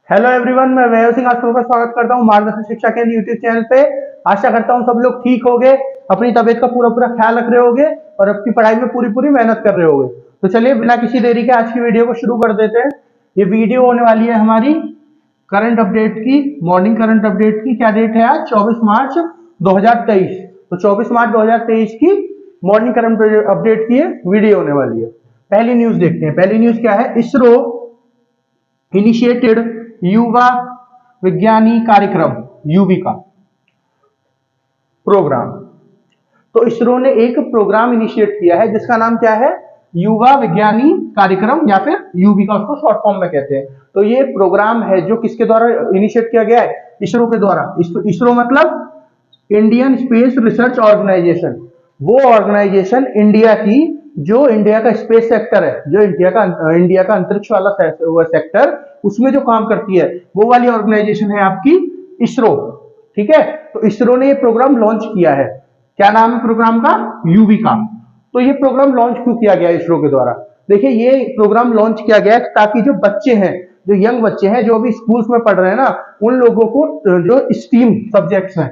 Hello everyone, मैं वैभव सिंह आप सबका स्वागत करता हूं मार्गदर्शन शिक्षा केंद्र यूट्यूब चैनल पे। आशा करता हूं सब लोग ठीक होंगे, अपनी तबीयत का पूरा पूरा ख्याल रख रहे होंगे और अपनी पढ़ाई में पूरी पूरी मेहनत कर रहे होंगे। तो चलिए बिना किसी देरी के आज की वीडियो को शुरू कर देते हैं। ये वीडियो होने वाली है हमारी करंट अपडेट की, मॉर्निंग करंट अपडेट की। क्या डेट है आज? 24 मार्च 2023। तो 24 मार्च 2023 की मॉर्निंग करंट अपडेट की वीडियो होने वाली है। पहली न्यूज देखते हैं। पहली न्यूज क्या है? इसरो इनिशिएटेड युवा विज्ञानी कार्यक्रम यूवी का प्रोग्राम। तो इसरो ने एक प्रोग्राम इनिशिएट किया है जिसका नाम क्या है? युवा विज्ञानी कार्यक्रम, या फिर यूवी का उसको शॉर्ट फॉर्म में कहते हैं। तो ये प्रोग्राम है जो किसके द्वारा इनिशिएट किया गया है? इसरो के द्वारा। इसरो मतलब इंडियन स्पेस रिसर्च ऑर्गेनाइजेशन, वो ऑर्गेनाइजेशन इंडिया की, जो इंडिया का स्पेस सेक्टर है, जो इंडिया का अंतरिक्ष वाला सेक्टर, उसमें जो काम करती है वो वाली ऑर्गेनाइजेशन है आपकी इसरो। ठीक है, तो इसरो ने ये प्रोग्राम लॉन्च किया है। क्या नाम है प्रोग्राम का? यूवी का। तो ये प्रोग्राम लॉन्च क्यों किया गया इसरो के द्वारा? देखिए, ये प्रोग्राम लॉन्च किया गया ताकि जो बच्चे हैं, जो यंग बच्चे हैं, जो अभी स्कूल्स में पढ़ रहे हैं ना, उन लोगों को जो स्टीम सब्जेक्ट्स हैं,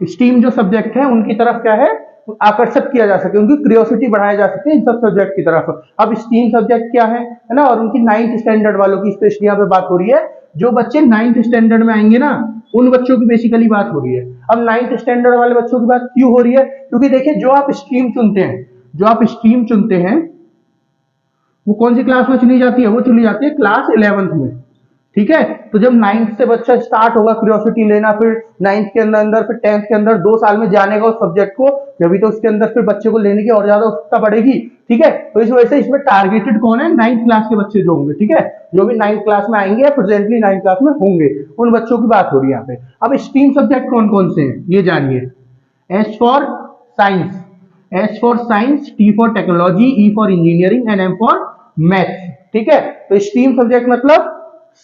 स्टीम जो सब्जेक्ट है उनकी तरफ क्या है, आकर्षित किया जा सके, उनकी क्यूरियोसिटी बढ़ाया जा सके इन सब सब्जेक्ट की तरफ। अब स्टीम सब्जेक्ट क्या है ना, और उनकी 9th स्टैंडर्ड वालों की स्पेशली यहाँ पे बात हो रही है। जो बच्चे 9th स्टैंडर्ड में आएंगे ना, उन बच्चों की बेसिकली बात हो रही है। अब 9th स्टैंडर्ड वाले बच्चों की बात क्यों हो रही है? क्योंकि देखिए, जो आप स्ट्रीम चुनते हैं, जो आप स्ट्रीम चुनते हैं, वो कौन सी क्लास में चुनी जाती है? वो चुनी जाती है क्लास 11th में। ठीक है, तो जब 9th से बच्चा स्टार्ट होगा क्यूरियोसिटी लेना, फिर 9th के अंदर फिर 10th के अंदर 2 साल में जानेगा उस सब्जेक्ट को, जब तो उसके अंदर फिर बच्चे को लेने की और ज्यादा उत्सुकता बढ़ेगी। ठीक है, तो इस वजह से इसमें टारगेटेड कौन है? 9th क्लास के बच्चे जो होंगे। ठीक है, जो भी 9th क्लास में आएंगे या प्रेजेंटली 9th क्लास में होंगे, उन बच्चों की बात हो रही है यहाँ पे। अब स्ट्रीम सब्जेक्ट कौन कौन से हैं ये जानिए। S for science, S for science, T for technology, E for engineering and M for maths. ठीक है, तो स्ट्रीम सब्जेक्ट मतलब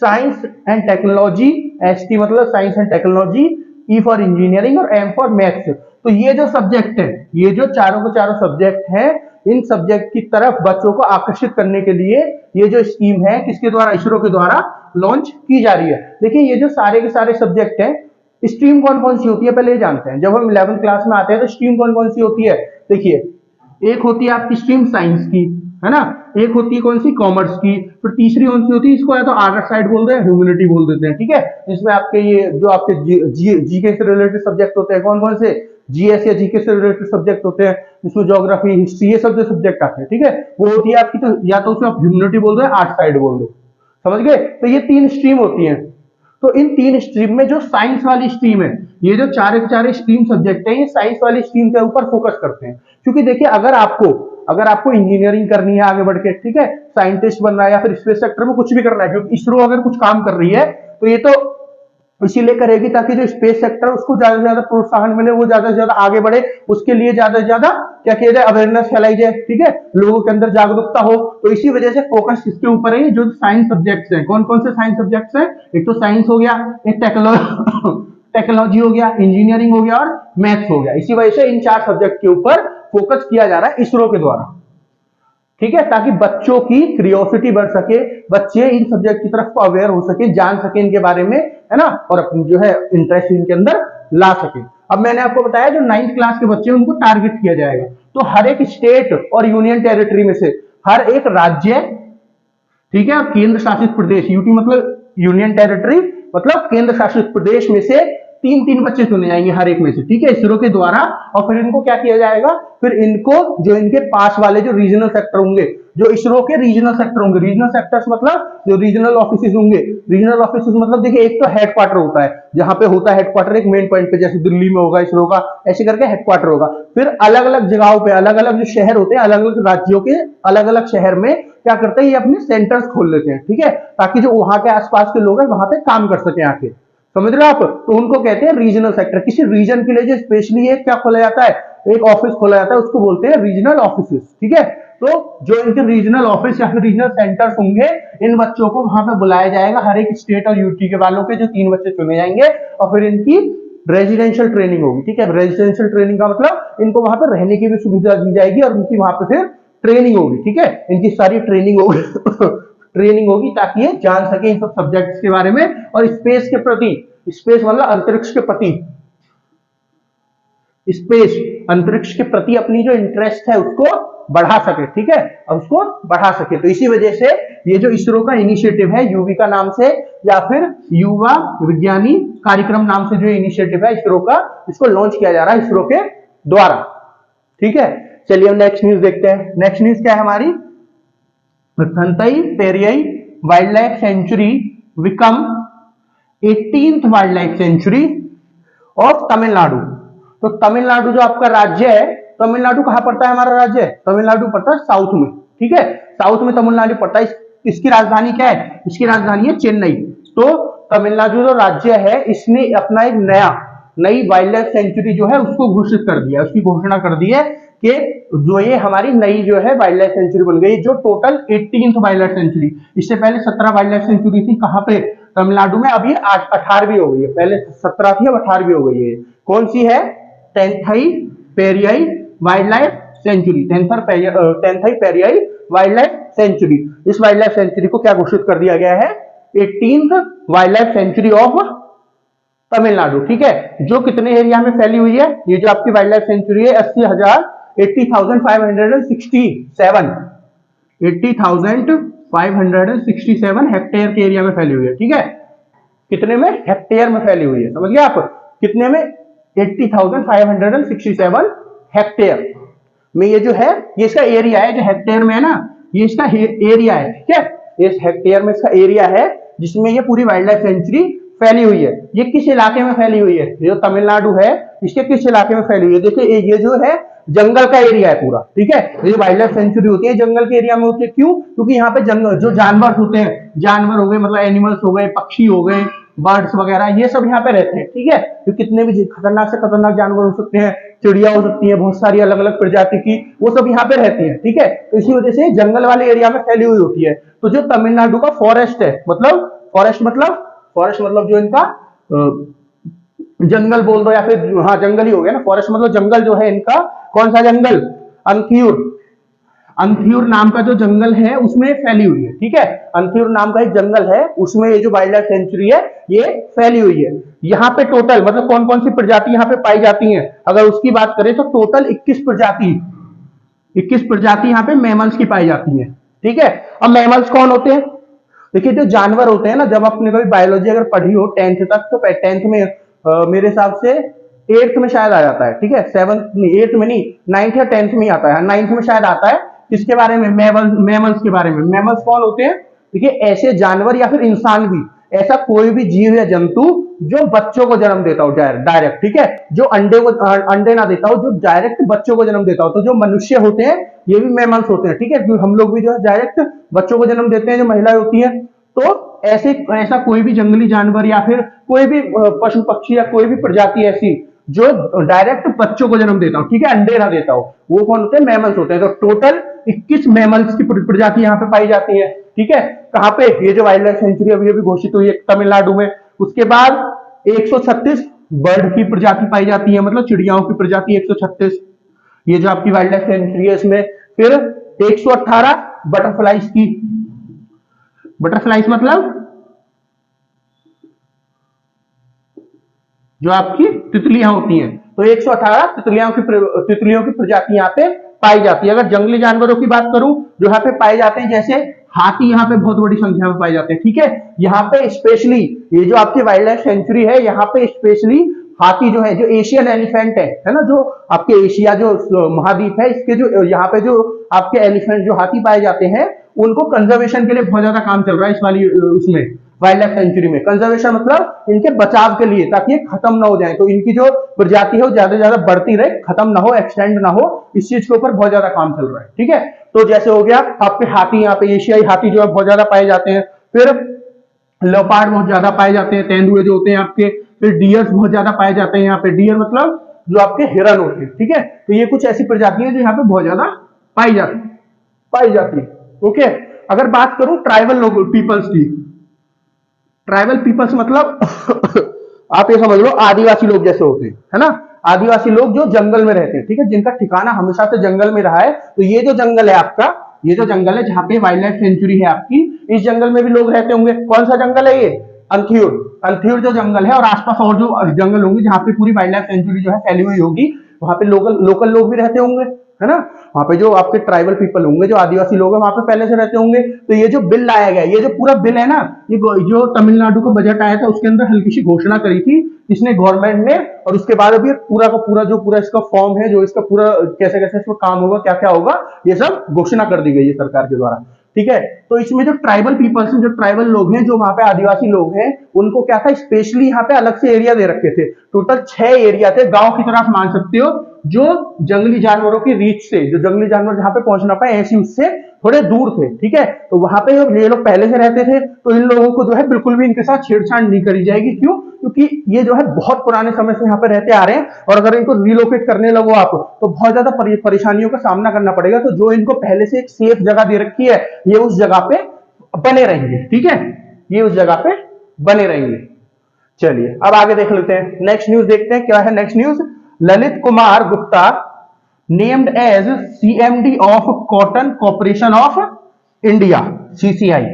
science and technology, S T मतलब science and technology, E for engineering और एम फॉर मैथ्स। तो ये जो subject है, ये जो चारों के चारों सब्जेक्ट हैं, इन सब्जेक्ट की तरफ बच्चों को आकर्षित करने के लिए ये जो स्कीम है किसके द्वारा? इसरो के द्वारा लॉन्च की जा रही है। देखिए, ये जो सारे के सारे सब्जेक्ट हैं, स्ट्रीम कौन कौन सी होती है पहले ये जानते हैं। जब हम 11th क्लास में आते हैं तो स्ट्रीम कौन कौन सी होती है? देखिए, एक होती है आपकी स्ट्रीम साइंस की, है ना, एक होती है कौन सी? कॉमर्स की, फिर तीसरी कौन सी होती है? इसको या तो आर्ट साइड बोलते हैं, ह्यूमैनिटी बोल देते हैं। ठीक है, इसमें आपके ये जो आपके जीके से रिलेटेड सब्जेक्ट होते हैं, कौन कौन से? जीएस या जीके से रिलेटेड सब्जेक्ट होते हैं, इसमें ज्योग्राफी, हिस्ट्री, ये सब जो सब्जेक्ट आते हैं, ठीक है, वो होती है आपकी, तो या तो उसमें आप ह्यूमैनिटी बोल दो या आर्ट साइड बोल दो। समझ गए? तो ये 3 स्ट्रीम होती हैं। तो इन 3 स्ट्रीम में जो साइंस वाली स्ट्रीम है, ये जो चारे के चारे स्ट्रीम सब्जेक्ट है, ये साइंस वाली स्ट्रीम के ऊपर फोकस करते हैं। क्योंकि देखिए, अगर आपको इंजीनियरिंग करनी है आगे बढ़ के, ठीक है, साइंटिस्ट बनना है या फिर स्पेस सेक्टर में कुछ भी करना है, क्योंकि इसरो अगर कुछ काम कर रही है तो ये तो इसीलिए करेगी ताकि जो स्पेस सेक्टर है उसको ज्यादा से ज्यादा प्रोत्साहन मिले, वो ज्यादा से ज्यादा आगे बढ़े, उसके लिए ज्यादा से ज्यादा क्या किया जाए? अवेयरनेस फैलाई जाए। ठीक है, लोगों के अंदर जागरूकता हो। तो इसी वजह से फोकस इसके ऊपर है। जो साइंस सब्जेक्ट्स हैं, कौन कौन से साइंस सब्जेक्ट्स हैं? एक तो साइंस हो गया, एक टेक्नोलॉजी हो गया, इंजीनियरिंग हो गया और मैथ्स हो गया। इसी वजह से इन 4 सब्जेक्ट के ऊपर फोकस किया जा रहा है इसरो के द्वारा। ठीक है, ताकि बच्चों की क्यूरियोसिटी बढ़ सके, बच्चे इन सब्जेक्ट की तरफ अवेयर हो सके, जान सके इनके बारे में, है ना, और अपनी जो है इंटरेस्ट इनके अंदर ला सके। अब मैंने आपको बताया जो 9th क्लास के बच्चे उनको टारगेट किया जाएगा। तो हर एक स्टेट और यूनियन टेरिटरी में से हर एक राज्य, ठीक है, केंद्र शासित प्रदेश, यूटी मतलब यूनियन टेरिटरी मतलब केंद्र शासित प्रदेश में से 3-3 बच्चे चुने जाएंगे हर एक में से। ठीक है, इसरो के द्वारा। और फिर इनको क्या किया जाएगा? फिर इनको जो इनके पास वाले जो रीजनल सेक्टर होंगे, जो इसरो के रीजनल सेक्टर होंगे, रीजनल सेक्टर्स मतलब जो रीजनल ऑफिस होंगे, रीजनल ऑफिस मतलब देखिए, एक तो हेडक्वार्टर होता है, जहां पे होता है हेडक्वार्टर एक मेन पॉइंट पे, जैसे दिल्ली में होगा इसरो का, ऐसे करके हेडक्वार्टर होगा। फिर अलग अलग जगहों पे अलग अलग जो शहर होते हैं, अलग अलग राज्यों के अलग अलग शहर में क्या करते हैं, ये अपने सेंटर्स खोल लेते हैं। ठीक है, ताकि जो वहां के आसपास के लोग हैं वहां पे काम कर सके आके। समझ रहे हो आप? तो उनको कहते हैं रीजनल सेक्टर। किसी रीजन के लिए जो स्पेशली एक क्या खोला जाता है, एक ऑफिस खोला जाता है, उसको बोलते हैं रीजनल ऑफिस। ठीक है, तो जो इनके रीजनल ऑफिस या फिर रीजनल सेंटर्स होंगे, इन बच्चों को वहां पे बुलाया जाएगा। हर एक स्टेट और यूटी के वालों के जो 3 बच्चे चुने जाएंगे, और फिर इनकी रेजिडेंशियल ट्रेनिंग होगी। ठीक है, रेजिडेंशियल ट्रेनिंग का मतलब इनको वहां पर रहने की भी सुविधा दी जाएगी और उनकी वहां पे फिर ट्रेनिंग होगी। ठीक है, इनकी सारी ट्रेनिंग होगी ट्रेनिंग होगी ताकि ये जान सके इन सब सब्जेक्ट्स के बारे में और स्पेस के प्रति, स्पेस मतलब अंतरिक्ष के प्रति, स्पेस अंतरिक्ष के प्रति अपनी जो इंटरेस्ट है उसको बढ़ा सके, ठीक है, और उसको बढ़ा सके। तो इसी वजह से ये जो इसरो का इनिशिएटिव है युविका नाम से या फिर युवा विज्ञानी कार्यक्रम नाम से जो इनिशिएटिव है इसरो का, इसको लॉन्च किया जा रहा है इसरो के द्वारा, ठीक है। चलिए हम नेक्स्ट न्यूज देखते हैं। नेक्स्ट न्यूज क्या है हमारी, Thanthai Periyar wildlife sanctuary become 18th wildlife sanctuary of Tamil Nadu. तो तमिलनाडु जो आपका राज्य है, तमिलनाडु कहां पड़ता है हमारा राज्य, तमिलनाडु पड़ता है साउथ में, ठीक है, साउथ में तमिलनाडु पड़ता है। इसकी राजधानी क्या है, इसकी राजधानी है चेन्नई। तो तमिलनाडु जो राज्य है इसने अपना एक नई वाइल्ड लाइफ सेंचुरी जो है उसको घोषित कर दिया, उसकी घोषणा कर दी है कि जो ये हमारी नई जो है वाइल्ड लाइफ सेंचुरी बन गई, जो total 18th wildlife century, इससे पहले 17 वाइल्ड लाइफ सेंचुरी थी, कहां पे, तमिलनाडु में। अब ये 18वीं हो गई है, पहले 17 थी अब 18वीं हो गई है। कौन सी है, Thanthai Periyar wildlife sanctuary, Thanthai Periyar wildlife sanctuary. इस वाइल्ड लाइफ सेंचुरी को क्या घोषित कर दिया गया है, 18th wildlife sanctuary of Tamil Nadu, ठीक है, जो कितने एरिया में फैली हुई है, ये जो आपकी वाइल्ड लाइफ सेंचुरी है 80,567 हेक्टेयर के एरिया में फैली हुई है, ठीक है, कितने में, हेक्टेयर में फैली हुई है, समझ गए आप, कितने में, 80,567 हेक्टेयर में। ये जो है ये इसका एरिया है, जो हेक्टेयर में है ना, ये इसका एरिया है, ठीक है, इस हेक्टेयर में इसका एरिया है जिसमें ये पूरी वाइल्ड लाइफ सेंचुरी फैली हुई है। ये किस इलाके में फैली हुई है, ये जो तमिलनाडु है इसके किस इलाके में फैली हुई है, देखिए ये जो है जंगल का एरिया है पूरा, ठीक है। ये वाइल्ड लाइफ सेंचुरी होती है जंगल के एरिया में होती है, क्यों, क्योंकि यहाँ पे जंगल जो जानवर होते हैं, जानवर हो गए मतलब एनिमल्स हो गए, पक्षी हो गए, बर्ड्स वगैरह, ये सब यहाँ पे रहते हैं, ठीक है। तो कितने भी खतरनाक से खतरनाक जानवर हो सकते हैं, चिड़िया हो सकती है, बहुत सारी अलग अलग प्रजाति की, वो सब यहाँ पे रहती है, ठीक है। तो इसी वजह से जंगल वाले एरिया में फैली हुई होती है। तो जो तमिलनाडु का फॉरेस्ट है, मतलब फॉरेस्ट मतलब जो इनका जंगल बोल दो या फिर, हाँ जंगल ही हो गया ना, फॉरेस्ट मतलब जंगल जो है इनका, कौन सा जंगल, अंथियूर नाम का जो जंगल है उसमें फैली हुई है, ठीक है, अंथियूर नाम का एक जंगल है उसमें ये जो वाइल्ड लाइफ सेंचुरी है ये फैली हुई है। यहाँ पे टोटल मतलब कौन कौन सी प्रजाति यहाँ पे पाई जाती हैं, अगर उसकी बात करें तो टोटल 21 प्रजाति यहाँ पे मैमल्स की पाई जाती है, ठीक है। अब मैमल्स कौन होते हैं, देखिए जो जानवर होते हैं ना, जब आपने कभी बायोलॉजी अगर पढ़ी हो 10th तक, तो 10th में मेरे हिसाब से 8th में शायद आ जाता है, ठीक है, 7th नहीं, 8th में नहीं, 9th या 10th में आता है, 9th में शायद आता है, किसके बारे में, मैमल्स के बारे में। मैमल्स कौन होते हैं, देखिए ऐसे जानवर या फिर इंसान भी, ऐसा कोई भी जीव या जंतु जो बच्चों को जन्म देता हो डायरेक्ट, ठीक है, जो अंडे ना देता हो, जो डायरेक्ट बच्चों को जन्म देता हो। तो जो मनुष्य होते हैं ये भी मैमल्स होते हैं, ठीक है, जो हम लोग भी जो है डायरेक्ट बच्चों को जन्म देते हैं, जो महिलाएं होती हैं। तो ऐसा कोई भी जंगली जानवर या फिर कोई भी पशु पक्षी या कोई भी प्रजाति ऐसी जो डायरेक्ट बच्चों को जन्म देता हो, ठीक है, अंडे ना देता हो, वो कौन होते हैं, मैमल्स होते हैं। तो टोटल 21 मैमल्स की प्रजाति यहाँ पे पाई जाती है, ठीक है, कहाँ पे, ये जो वाइल्ड लाइफ सेंचुरी अभी अभी घोषित हुई है तमिलनाडु में। उसके बाद 136 बर्ड की प्रजाति पाई जाती है, मतलब चिड़ियाओं की प्रजाति 136, ये जो आपकी वाइल्ड लाइफ सेंचुरी है इसमें। फिर 118 बटरफ्लाइज की, बटरफ्लाइज मतलब जो आपकी तितलियां होती हैं, तो 118 तितलियों की प्रजाति यहाँ पे पाई जाती है। अगर जंगली जानवरों की बात करूं जो यहाँ पे पाए जाते हैं, जैसे हाथी यहाँ पे बहुत बड़ी संख्या में पाए जाते हैं, ठीक है, यहाँ पे स्पेशली ये जो आपकी वाइल्ड लाइफ सेंचुरी है, यहाँ पे स्पेशली हाथी जो है, जो एशियन एलिफेंट है ना, जो आपके एशिया जो महाद्वीप है, इसके जो यहाँ पे जो आपके एलिफेंट जो हाथी पाए जाते हैं, उनको कंजर्वेशन के लिए बहुत ज्यादा काम चल रहा है इस वाली उसमें वाइल्ड लाइफ सेंचुरी में। कंजर्वेशन मतलब इनके बचाव के लिए, ताकि ये खत्म ना हो जाए, तो इनकी जो प्रजाति है वो ज्यादा से ज्यादा बढ़ती रहे, खत्म ना हो, एक्सटेंड ना हो, इस चीज के ऊपर बहुत ज्यादा काम चल रहा है, ठीक है। तो जैसे हो गया आपके हाथी, यहाँ पे एशियाई हाथी जो है बहुत ज्यादा पाए जाते हैं। फिर लेपर्ड बहुत ज्यादा पाए जाते हैं, तेंदुए जो होते हैं आपके। फिर डियर्स बहुत ज्यादा पाए जाते हैं यहाँ पे, डियर मतलब जो आपके हिरन होते हैं, ठीक है। तो ये कुछ ऐसी प्रजातियां जो यहाँ पे बहुत ज्यादा पाई जाती है, ओके। अगर बात करूं ट्राइबल लोग पीपल्स की, ट्राइबल पीपल्स मतलब आप ये समझ लो आदिवासी लोग जैसे होते हैं, है ना, आदिवासी लोग जो जंगल में रहते हैं, ठीक है, जिनका ठिकाना हमेशा से जंगल में रहा है। तो ये जो जंगल है आपका, ये जो जंगल है जहां पे वाइल्ड लाइफ सेंचुरी है आपकी, इस जंगल में भी लोग रहते होंगे। कौन सा जंगल है ये? अंथियूर। अंथियूर जो जंगल है और आसपास और जो जंगल होंगे जहाँ पे पूरी वाइल्ड लाइफ सेंचुरी जो है फैली हुई होगी, वहां पे लोकल लोकल लोग भी रहते होंगे, है ना। वहां पे जो आपके ट्राइबल पीपल होंगे, जो आदिवासी लोग हैं, वहां पे पहले से रहते होंगे। तो ये जो बिल लाया गया, ये जो पूरा बिल है ना, ये जो तमिलनाडु का बजट आया था उसके अंदर हल्की सी घोषणा करी थी इसने गवर्नमेंट ने, और उसके बाद अभी पूरा का पूरा जो पूरा इसका फॉर्म है, जो इसका पूरा कैसे कैसे इसमें काम होगा, क्या क्या होगा, ये सब घोषणा कर दी गई है सरकार के द्वारा। ठीक है। तो इसमें जो ट्राइबल पीपल्स हैं, जो ट्राइबल लोग हैं, जो वहां पे आदिवासी लोग हैं, उनको क्या था, स्पेशली यहाँ पे अलग से एरिया दे रखे थे। टोटल 6 एरिया थे, गांव की तरफ मान सकते हो, जो जंगली जानवरों की रीच से, जो जंगली जानवर जहां पे पहुंच ना पाए ऐसी उससे थोड़े दूर थे। ठीक है। तो वहां पे ये लोग पहले से रहते थे, तो इन लोगों को जो है बिल्कुल भी इनके साथ छेड़छाड़ नहीं करी जाएगी। क्यों? क्योंकि ये जो है बहुत पुराने समय से यहाँ पे रहते आ रहे हैं, और अगर इनको रिलोकेट करने लगो आप तो बहुत ज्यादा परेशानियों का सामना करना पड़ेगा। तो जो इनको पहले से एक सेफ जगह दे रखी है, ये उस जगह पे बने रहेंगे। ठीक है। ये उस जगह पे बने रहेंगे। चलिए अब आगे देख लेते हैं, नेक्स्ट न्यूज देखते हैं क्या है। Next news, Lalit Kumar Gupta named as CMD of Cotton Corporation of India, CCI.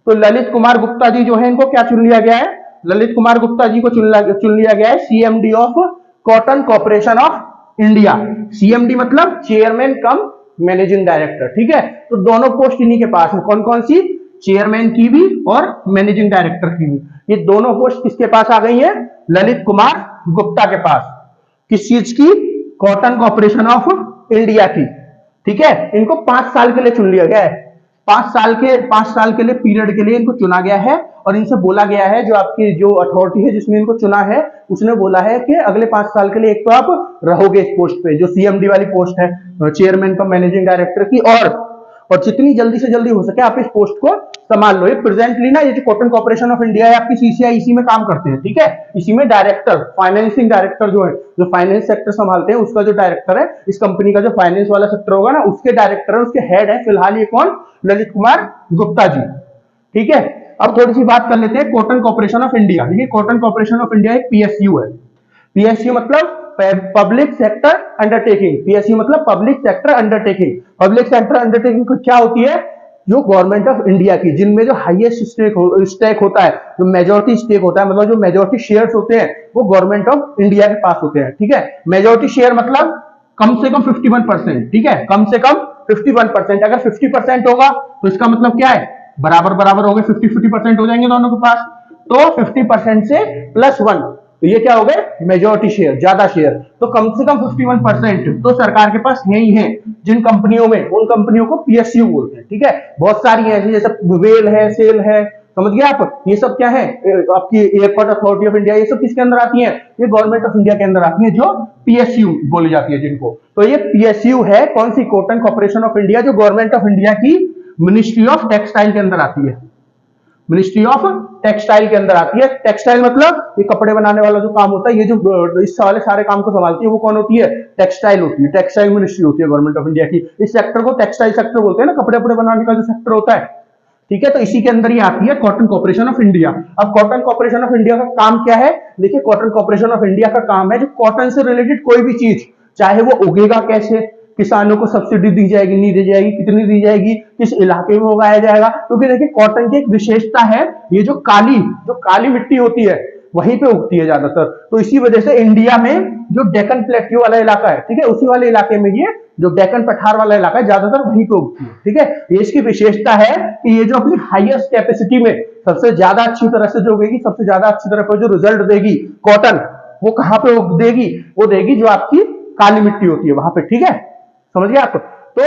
तो ललित कुमार गुप्ता जी जो है, इनको क्या चुन लिया गया है? ललित कुमार गुप्ता जी को चुन लिया गया है CMD of Cotton Corporation of India. CMD मतलब चेयरमैन कम मैनेजिंग डायरेक्टर। ठीक है। तो दोनों पोस्ट इन्हीं के पास है। कौन कौन सी? चेयरमैन की भी और मैनेजिंग डायरेक्टर की भी। ये दोनों पोस्ट किसके पास आ गई है? ललित कुमार गुप्ता के पास। किस चीज की? कॉटन कॉर्पोरेशन ऑफ इंडिया की। ठीक है। इनको 5 साल के लिए चुन लिया गया है। 5 साल के लिए पीरियड के लिए इनको चुना गया है, और इनसे बोला गया है, जो आपकी जो अथॉरिटी है जिसने इनको चुना है, उसने बोला है कि अगले 5 साल के लिए एक तो आप रहोगे इस पोस्ट पे, जो सीएमडी वाली पोस्ट है, चेयरमैन का मैनेजिंग डायरेक्टर की, और जितनी जल्दी से जल्दी हो सके आप इस पोस्ट को संभाल लो। ये प्रेजेंटली ना, ये जो कॉटन कॉर्पोरेशन ऑफ इंडिया है आपकी, सीसीआई, इसी में काम करते हैं। ठीक है। इसी में डायरेक्टर, फाइनेंसिंग डायरेक्टर जो है, जो फाइनेंस सेक्टर संभालते हैं, उसका जो डायरेक्टर है, इस कंपनी का जो फाइनेंस वाला सेक्टर होगा ना, उसके डायरेक्टर है, उसके हेड है फिलहाल ये कौन? ललित कुमार गुप्ता जी। ठीक है। अब थोड़ी सी बात कर लेते हैं कॉटन कॉर्पोरेशन ऑफ इंडिया। देखिए, कॉटन कॉर्पोरेशन ऑफ इंडिया एक पीएसयू है। पीएसयू मतलब पब्लिक सेक्टर अंडरटेकिंग। पीएसयू मतलब public sector undertaking. Public sector undertaking क्या होती है? जो गवर्नमेंट ऑफ इंडिया की, जिनमें जो हाईएस्ट स्टेक होता है, जो मेजोरिटी स्टेक होता है, मतलब जो मेजोरिटी शेयर्स होते हैं, वो गवर्नमेंट ऑफ इंडिया के पास होते हैं। ठीक है। मेजोरिटी शेयर मतलब कम से कम 51%। ठीक है। कम से कम 51%। अगर 50% होगा तो इसका मतलब क्या है? बराबर बराबर हो गए, 50-50% हो जाएंगे दोनों के पास। तो 50% से +1, तो ये क्या हो गए? मेजोरिटी शेयर, ज्यादा शेयर। तो कम से कम 51% तो सरकार के पास है ही है। जिन कंपनियों में, उन कंपनियों को पीएसयू बोलते हैं। ठीक है। बहुत सारी है, जैसे वेल है, सेल है, समझ गए आप? ये सब क्या है? आपकी एयरपोर्ट अथॉरिटी ऑफ इंडिया, ये सब किसके अंदर आती है? ये गवर्नमेंट ऑफ इंडिया के अंदर आती है, जो पीएसयू बोली जाती है जिनको। तो ये पीएसयू है कौन सी? कॉटन कॉर्पोरेशन ऑफ इंडिया, जो गवर्नमेंट ऑफ इंडिया की मिनिस्ट्री ऑफ टेक्सटाइल के अंदर आती है। मिनिस्ट्री ऑफ टेक्सटाइल के अंदर आती है। टेक्सटाइल मतलब ये कपड़े बनाने वाला जो काम होता है, ये जो इस वाले सारे काम को संभालती है, वो कौन होती है? टेक्सटाइल होती है। टेक्सटाइल मिनिस्ट्री होती है गवर्नमेंट ऑफ इंडिया की। इस सेक्टर को टेक्सटाइल सेक्टर बोलते हैं ना, कपड़े वपड़े बनाने का जो सेक्टर होता है। ठीक है। तो इसी के अंदर ही आती है कॉटन कॉर्पोरेशन ऑफ इंडिया। अब कॉटन कॉर्पोरेशन ऑफ इंडिया का काम क्या है? देखिए, कॉटन कॉर्पोरेशन ऑफ इंडिया का काम है, जो कॉटन से रिलेटेड कोई भी चीज, चाहे वो उगेगा कैसे, किसानों को सब्सिडी दी जाएगी, नहीं दी जाएगी, कितनी दी जाएगी, किस इलाके में उगाया जाएगा। क्योंकि देखिए, कॉटन की एक विशेषता है, ये जो काली मिट्टी होती है, वहीं पे उगती है ज्यादातर। तो इसी वजह से इंडिया में जो डेक्कन प्लेट्यू वाला इलाका है, ठीक है, उसी वाले इलाके में ये जो डेक्कन पठार वाला इलाका है, ज्यादातर वहीं पे उगती है। ठीक है। ये इसकी विशेषता है कि ये जो अपनी हाईएस्ट कैपेसिटी में सबसे ज्यादा अच्छी तरह से जो उगेगी, सबसे ज्यादा अच्छी तरह पर जो रिजल्ट देगी कॉटन, वो कहां पे देगी? वो देगी जो आपकी काली मिट्टी होती है वहां पे। ठीक है। समझ गए आप? तो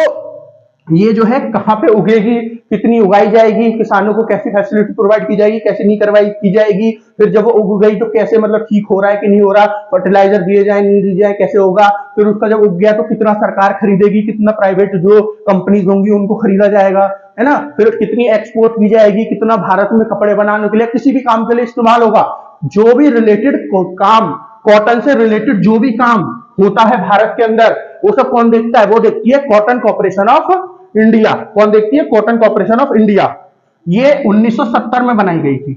ये जो है कहां पे उगेगी, कितनी उगाई जाएगी, किसानों को कैसी फैसिलिटी प्रोवाइड की जाएगी, कैसे नहीं करवाई की जाएगी, फिर जब वो उग गई तो कैसे, मतलब ठीक हो रहा है कि नहीं हो रहा, फर्टिलाइजर दिए जाए नहीं दिए जाए, कैसे होगा, फिर उसका जब उग गया तो कितना सरकार खरीदेगी, कितना प्राइवेट जो कंपनीज होंगी उनको खरीदा जाएगा, है ना, फिर कितनी एक्सपोर्ट की जाएगी, कितना भारत में कपड़े बनाने के लिए, किसी भी काम के लिए इस्तेमाल होगा। जो भी रिलेटेड काम, कॉटन से रिलेटेड जो भी काम होता है भारत के अंदर, वो सब कौन देखता है? वो देखती है कॉटन कॉर्पोरेशन ऑफ इंडिया। कौन देखती है? Cotton Corporation of India. ये 1970 में बनाई गई थी।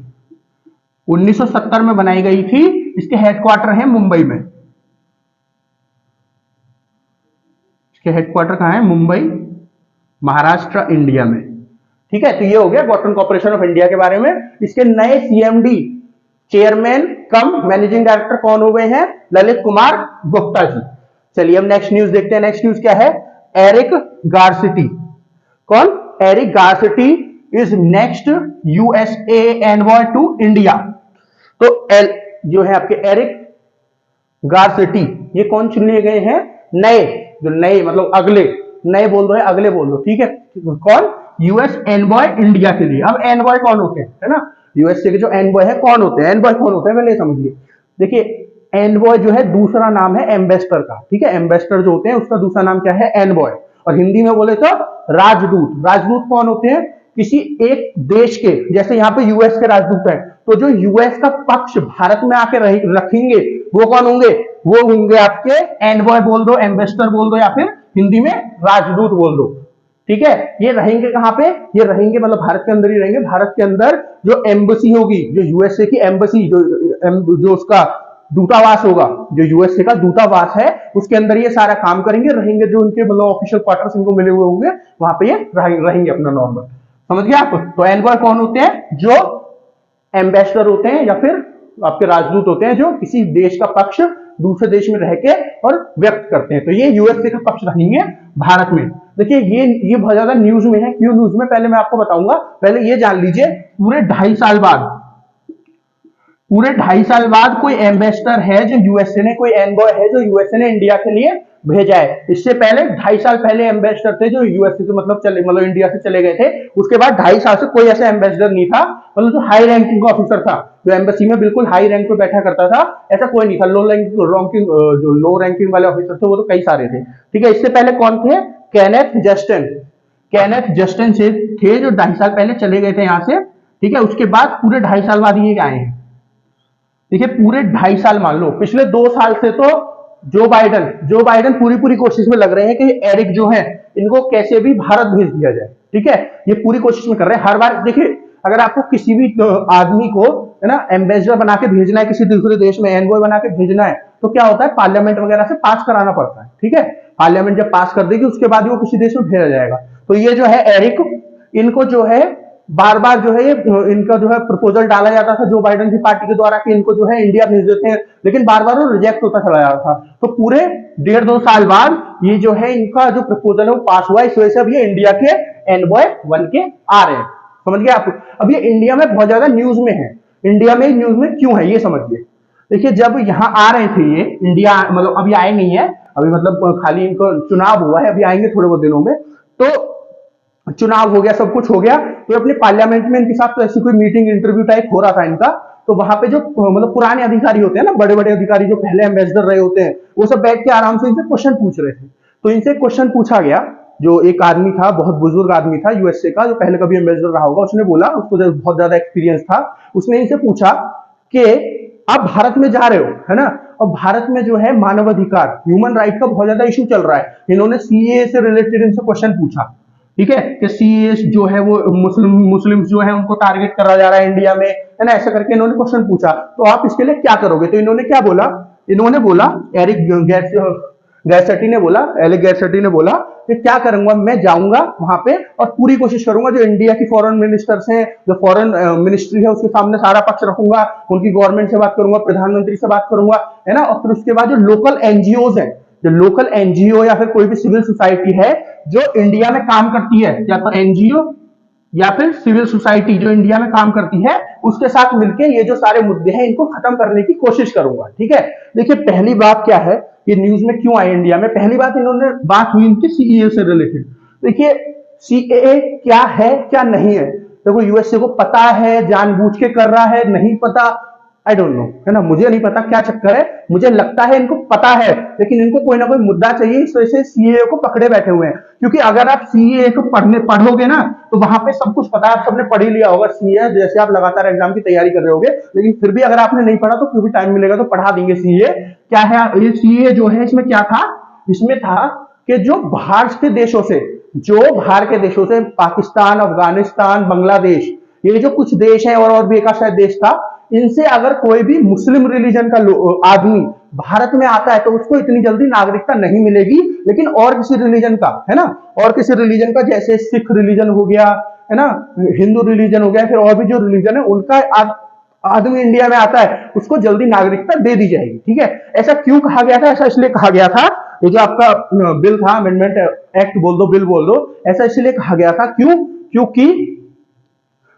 1970 में बनाई गई थी। इसके हेडक्वार्टर है मुंबई में। इसके हेडक्वार्टर कहां है? मुंबई, महाराष्ट्र, इंडिया में। ठीक है, तो ये हो गया कॉटन कॉर्पोरेशन ऑफ इंडिया के बारे में। इसके नए CMD, chairman cum managing director कौन हो गए हैं? ललित कुमार गुप्ता जी। चलिए हम नेक्स्ट न्यूज देखते हैं। नेक्स्ट न्यूज क्या है? Eric Garcetti. कौन? Eric Garcetti is next USA envoy to India. तो एल जो है आपके एरिक गारसिटी, ये कौन चुन लिए गए हैं? नए, जो नए मतलब अगले, नए बोल दो है, अगले बोल दो, ठीक है। कौन? यूएस एनवॉय इंडिया के लिए। अब एनवॉय कौन होते हैं, है ना? यूएसए के जो एनवॉय है कौन होते हैं? एनवॉय कौन होते हैं पहले समझिए। देखिए एनवॉय जो है दूसरा नाम है एम्बेसडर का, ठीक है। एम्बेसडर जो होते हैं उसका दूसरा नाम क्या है? एनवॉय। और हिंदी में बोले तो राजदूत। राजदूत कौन होते हैं? किसी एक देश के, जैसे यहाँ पे यूएस के राजदूत हैं, तो जो यूएस का पक्ष भारत में आके रखेंगे वो कौन होंगे? वो होंगे आपके एनवॉय बोल दो, एम्बेसडर बोल दो, या फिर हिंदी में राजदूत बोल दो, ठीक है। ये रहेंगे कहां पे? ये रहेंगे मतलब भारत के अंदर ही रहेंगे। भारत के अंदर जो एम्बेसी होगी, जो यूएसए की एम्बेसी, जो उसका दूतावास होगा, जो यूएसए का दूतावास है, उसके अंदर ये सारा काम करेंगे, रहेंगे। जो उनके मतलब ऑफिशियल क्वार्टर्स इनको मिले हुए होंगे वहां पे ये रहेंगे अपना नॉर्मल। समझ गए आप? तो एनवॉय कौन होते हैं? जो एम्बेसडर होते हैं या फिर आपके राजदूत होते हैं, जो किसी देश का पक्ष दूसरे देश में रह के और व्यक्त करते हैं। तो ये यूएसए का पक्ष रहेंगे भारत में। देखिए ये बहुत ज्यादा न्यूज में है। क्यों न्यूज में? पहले मैं आपको बताऊंगा। पहले ये जान लीजिए, पूरे 2.5 साल बाद कोई एम्बेसडर है जो यूएसए ने, कोई एनवॉय है जो यूएसए ने इंडिया के लिए भेजा है। इससे पहले 2.5 साल पहले एम्बेसडर थे जो यूएसए से मतलब इंडिया से चले गए थे। उसके बाद 2.5 साल से कोई ऐसा एम्बेसडर नहीं था, मतलब जो हाई रैंकिंग ऑफिसर था, जो एम्बेसी में बिल्कुल हाई रैंक पे बैठा करता था, ऐसा कोई नहीं था। जो लो रैंकिंग वाले ऑफिसर थे वो तो कई सारे थे, ठीक है। इससे पहले कौन थे? Kenneth Justin. केनेथ जस्टिन से थे जो 2.5 साल पहले चले गए थे यहाँ से, ठीक है। उसके बाद पूरे 2.5 साल बाद ये आए हैं, देखिए पूरे 2.5 साल मान लो। पिछले 2 साल से तो जो बाइडेन पूरी कोशिश में लग रहे हैं कि एरिक जो है इनको कैसे भी भारत भेज दिया जाए, ठीक है। ये पूरी कोशिश में कर रहे हैं हर बार। देखिए अगर आपको किसी भी आदमी को, है ना, एम्बेसडर बना के भेजना है किसी दूसरे देश में, एनवॉय बना के भेजना है, तो क्या होता है? पार्लियामेंट वगैरह से पास कराना पड़ता है, ठीक है। पार्लियामेंट जब पास कर देगी उसके बाद वो किसी देश में भेजा जाएगा। तो ये जो है एरिक, इनको जो है बार बार जो है ये इनका जो है प्रपोजल डाला जाता था जो बाइडेन की पार्टी के द्वारा कि इनको जो है इंडिया भेज देते हैं, लेकिन बार बार वो रिजेक्ट होता चला जाता था। तो पूरे 1.5-2 साल बाद ये जो है इनका जो प्रपोजल है वो पास हुआ। इस वजह से अब ये इंडिया के एनवॉय बन के आ रहे हैं। समझ गए आप? अब ये इंडिया में बहुत ज्यादा न्यूज में है। इंडिया में न्यूज में क्यों है ये समझिए। देखिए जब यहाँ आ रहे थे ये इंडिया, मतलब अभी आए नहीं है, अभी मतलब खाली इनको चुनाव हुआ है, अभी आएंगे थोड़े बहुत दिनों में। तो चुनाव हो गया, सब कुछ हो गया, तो अपने पार्लियामेंट में इनके साथ तो ऐसी कोई मीटिंग इंटरव्यू टाइप हो रहा था इनका। तो वहां पे जो मतलब पुराने अधिकारी होते हैं ना, बड़े बड़े अधिकारी जो पहले एम्बेसडर रहे होते हैं, वो सब बैठ के आराम से इनसे क्वेश्चन पूछ रहे थे। तो इनसे क्वेश्चन पूछा गया। जो एक आदमी था, बहुत बुजुर्ग आदमी था यूएसए का, जो पहले कभी एम्बेसडर रहा होगा, उसने बोला, उसको बहुत ज्यादा एक्सपीरियंस था, उसने इनसे पूछा कि आप भारत में जा रहे हो, है ना, और भारत में जो है मानवाधिकार, ह्यूमन राइट का बहुत ज्यादा इशू चल रहा है। इन्होंने सीएए से रिलेटेड इनसे क्वेश्चन पूछा, ठीक है, कि सीएए जो है वो मुस्लिम जो है उनको टारगेट करा जा रहा है इंडिया में, है ना, ऐसा करके इन्होंने क्वेश्चन पूछा। तो आप इसके लिए क्या करोगे? तो इन्होंने क्या बोला? इन्होंने बोला, एरिक गैरसेटी ने बोला कि क्या करूंगा, मैं जाऊंगा वहां पे और पूरी कोशिश करूंगा जो इंडिया की फॉरेन मिनिस्टर्स हैं, जो फॉरेन मिनिस्ट्री है, उसके सामने सारा पक्ष रखूंगा, उनकी गवर्नमेंट से बात करूंगा, प्रधानमंत्री से बात करूंगा, है ना। और फिर उसके बाद जो लोकल एनजीओ है, जो लोकल एनजीओ या फिर कोई भी सिविल सोसाइटी है जो इंडिया में काम करती है, या तो एनजीओ या फिर सिविल सोसाइटी जो इंडिया में काम करती है, उसके साथ मिलकर ये जो सारे मुद्दे हैं इनको खत्म करने की कोशिश करूंगा, ठीक है। देखिए पहली बात क्या है, ये न्यूज में क्यों आए इंडिया में? पहली बात, इन्होंने बात हुई इनकी सीएए से रिलेटेड। देखिए सीएए क्या है क्या नहीं है, देखो यूएसए को पता है, जानबूझ के कर रहा है, नहीं पता, आई डोंट नो, है ना, मुझे नहीं पता क्या चक्कर है। मुझे लगता है इनको पता है, लेकिन इनको कोई ना कोई मुद्दा चाहिए, इस वजह से सीएए को पकड़े बैठे हुए हैं। क्योंकि अगर आप सीएए को पढ़ोगे ना, तो वहां पे सब कुछ पता है, आप सबने पढ़ ही लिया होगा सीएए, जैसे आप लगातार एग्जाम की तैयारी कर रहे होगे। लेकिन फिर भी अगर आपने नहीं पढ़ा तो क्यों भी टाइम मिलेगा तो पढ़ा देंगे सीएए। क्या है ये सीएए जो है, इसमें क्या था? इसमें था कि जो बाहर के देशों से पाकिस्तान, अफगानिस्तान, बांग्लादेश, ये जो कुछ देश हैं और भी एक शायद देश था, इनसे अगर कोई भी मुस्लिम रिलीजन का आदमी भारत में आता है तो उसको इतनी जल्दी नागरिकता नहीं मिलेगी। लेकिन और किसी रिलीजन का, है ना, और किसी रिलीजन का, जैसे सिख रिलीजन हो गया, है ना, हिंदू रिलीजन हो गया, फिर और भी जो रिलीजन है उनका आदमी इंडिया में आता है उसको जल्दी नागरिकता दे दी जाएगी। ठीक है, ऐसा क्यों कहा गया था? ऐसा इसलिए कहा गया था, ये जो आपका बिल था, अमेंडमेंट एक्ट बोल दो, बिल बोल दो, ऐसा इसलिए कहा गया था। क्यों? क्योंकि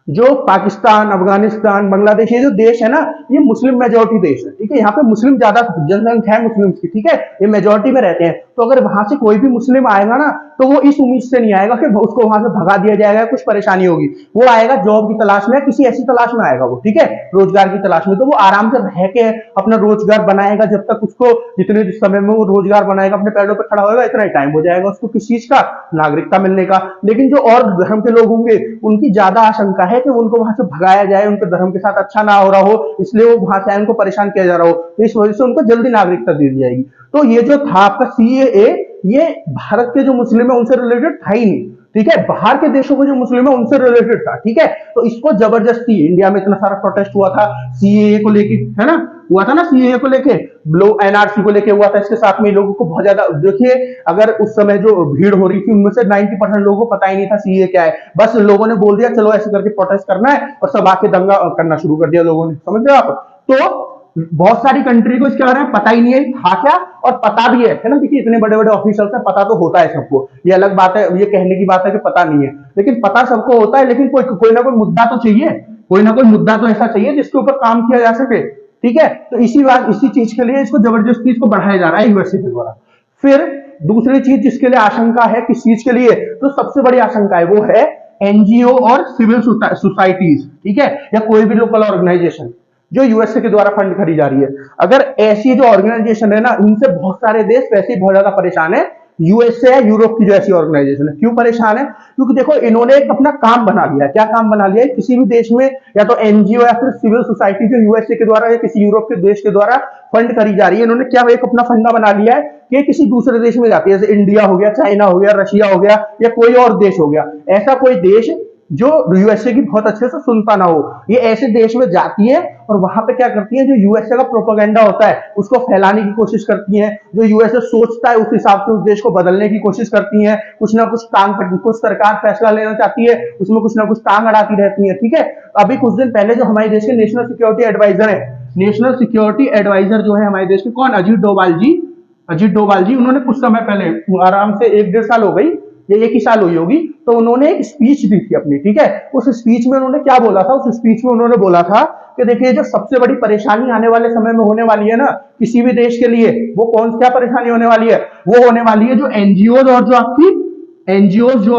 जो पाकिस्तान, अफगानिस्तान, बांग्लादेश, ये जो देश है ना, ये मुस्लिम मेजोरिटी देश है। ठीक है, यहाँ पे मुस्लिम ज्यादा जनसंख्या है मुस्लिम की। ठीक है, ये मेजोरिटी में रहते हैं। तो अगर वहां से कोई भी मुस्लिम आएगा ना, तो वो इस उम्मीद से नहीं आएगा कि उसको वहां से भगा दिया जाएगा, कुछ परेशानी होगी। वो आएगा जॉब की तलाश में, किसी ऐसी तलाश में आएगा वो। ठीक है, रोजगार की तलाश में। तो वो आराम से रह के अपना रोजगार बनाएगा, जब तक उसको जितने समय में वो रोजगार बनाएगा, अपने पैरों पर खड़ा होगा, इतना ही टाइम हो जाएगा उसको किस चीज का, नागरिकता मिलने का। लेकिन जो और धर्म के लोग होंगे, उनकी ज्यादा आशंका है कि उनको वहां से भगाया जाए, उनके धर्म के साथ अच्छा ना हो रहा हो, इसलिए वो वहां से उनको परेशान किया जा रहा हो, तो इस वजह से उनको जल्दी नागरिकता दे दी जाएगी। तो ये जो था आपका सीएए, ये भारत के जो मुस्लिम है उनसे रिलेटेड था ही नहीं। ठीक है, बाहर के देशों के जो मुस्लिम है उनसे रिलेटेड था। ठीक है, तो इसको जबरदस्ती, इंडिया में इतना सारा प्रोटेस्ट हुआ था सीएए को लेके, है ना, हुआ था ना सीएए को लेके, एनआरसी को लेके हुआ था। इसके साथ में लोगों को बहुत ज्यादा, देखिए अगर उस समय जो भीड़ हो रही थी उनमें से 90% लोगों को पता ही नहीं था सीए क्या है। बस लोगों ने बोल दिया चलो ऐसे करके प्रोटेस्ट करना है, और सब आके दंगा करना शुरू कर दिया लोगों ने। समझ रहे हो आप? तो बहुत सारी कंट्री को इसके बारे में पता ही नहीं है था क्या, और पता भी है ना। देखिए इतने बड़े बड़े ऑफिसर्स हैं, पता तो होता है सबको, ये अलग बात है, ये कहने की बात है कि पता नहीं है, लेकिन पता सबको होता है। लेकिन कोई ना कोई मुद्दा तो चाहिए, कोई ना कोई मुद्दा तो ऐसा चाहिए जिसके ऊपर काम किया जा सके। ठीक है, तो इसी चीज के लिए इसको जबरदस्ती इसको बढ़ाया जा रहा है यूएसए के द्वारा। फिर दूसरी चीज जिसके लिए आशंका है, किस चीज के लिए, तो सबसे बड़ी आशंका है वो है एनजीओ और सिविल सोसाइटीज। ठीक है, या कोई भी लोकल ऑर्गेनाइजेशन जो यूएसए के द्वारा फंड खरीद जा रही है। अगर ऐसी जो ऑर्गेनाइजेशन है ना, इनसे बहुत सारे देश वैसे ही बहुत ज्यादा परेशान है। यूएसए या यूरोप की जो ऐसी ऑर्गेनाइजेशन है, क्यों परेशान है? क्योंकि देखो इन्होंने एक अपना काम बना लिया। क्या काम बना लिया है? किसी भी देश में या तो एनजीओ या फिर सिविल सोसाइटी जो यूएसए के द्वारा या किसी यूरोप के देश के द्वारा फंड करी जा रही है, इन्होंने क्या एक अपना फंडा बना लिया है कि किसी दूसरे देश में जाती है, जैसे इंडिया हो गया, चाइना हो गया, रशिया हो गया, या कोई और देश हो गया। ऐसा कोई देश जो यूएसए की बहुत अच्छे से सुनता ना हो, ये ऐसे देश में जाती है और वहां पे क्या करती है, जो यूएसए का प्रोपेगेंडा होता है उसको फैलाने की कोशिश करती है। जो यूएसए सोचता है उस हिसाब से उस देश को बदलने की कोशिश करती है। कुछ ना कुछ कुछ सरकार फैसला लेना चाहती है, उसमें कुछ ना कुछ टांग अड़ाती रहती है। ठीक है, अभी कुछ दिन पहले जो हमारे देश के नेशनल सिक्योरिटी एडवाइजर है, नेशनल सिक्योरिटी एडवाइजर जो है हमारे देश के, कौन? अजीत डोभाल जी, उन्होंने कुछ समय पहले, आराम से 1-1.5 साल हो गई, ये 1 ही साल हुई होगी, तो उन्होंने एक स्पीच दी थी अपनी। ठीक है, उस स्पीच में उन्होंने क्या बोला था? उस स्पीच में उन्होंने बोला था कि देखिए जो सबसे बड़ी परेशानी आने वाले समय में होने वाली है ना किसी भी देश के लिए, वो क्या परेशानी होने वाली है? वो होने वाली है जो एनजीओ और